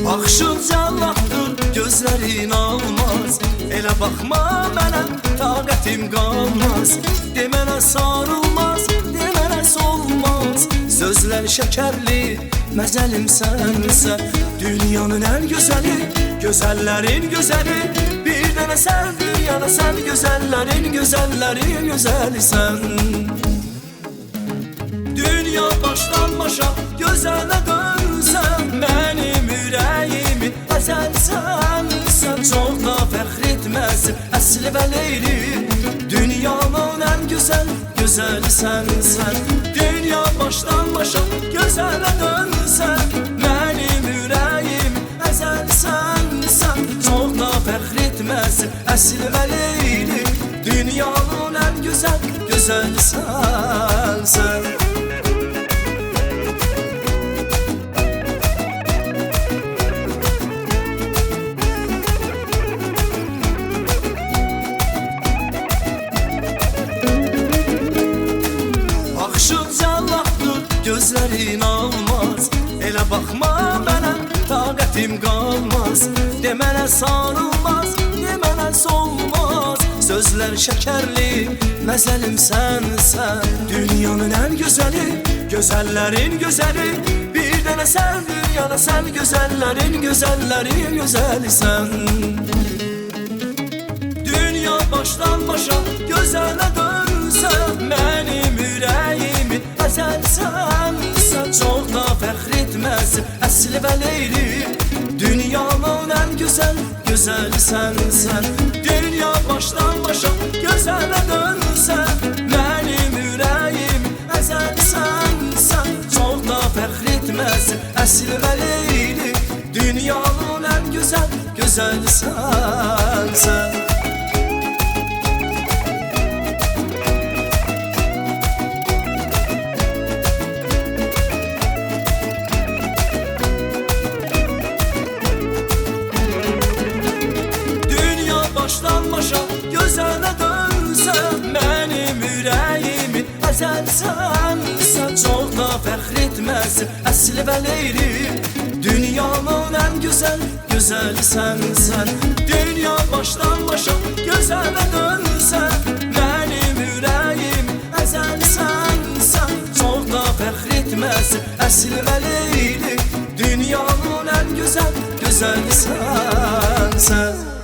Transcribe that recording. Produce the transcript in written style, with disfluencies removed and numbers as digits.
Baxışın cəllahdır, gözlərin almaz. Elə baxma mənə, taqətim qalmaz. Demənə sarılmaz, demənə solmaz. Sözlər şəkərli, məzəlim sənsə. Dünyanın ən gözəli, gözəllərin gözəli. Bir dənə sən dünyada, sən gözəllərin gözəlləri gözəlisən. Dünya başdan başa gözələ dönsən, mənim ürəyimi əzəlsən. Sən çox da fəxr etməsin, əsli və leyli. Dünyanın ən gözəl, gözəlisən sən. Dünya başdan başa gözələ dönsən, mənim ürəyimi əzəlsən. Sən çox da fəxr etməsin, əsli və leyli. Dünyanın ən gözəl, gözəlisən sən. Gözlərin almaz, elə baxma mənə, taqətim qalmaz. Demənə sarılmaz, demənə solmaz. Sözlər şəkərli, məzəlim sənsən. Dünyanın ən gözəli, gözəllərin gözəli. Bir dənə sən dünyada, sən gözəllərin gözəlləri gözəlisən. Dünya başdan başa gözələ dönsən, mənim ürəyimi əzəlsən. Sən çox da fəxr etməsin, əsli və leyli. Dünyanın ən gözəl, gözəlisən sən. Dünya başdan başa gözələ dönsən, mənim ürəyimi əzəlsən. Sən çox da fəxr etməsin, əsli və leyli. Dünyanın ən gözəl, gözəlisən sən. Başdan başa gözələ dönsən, mənim ürəyimi əzəlsən. Sən çox da fəxr etməsin, əsli və leyli. Dünyanın ən gözəl, gözəlisən sən. Dünya başdan başa gözələ dönsən, mənim ürəyimi əzəlsən. Sən çox da fəxr etməsin, əsli və leyli. Dünyanın ən gözəl, gözəlisən sən.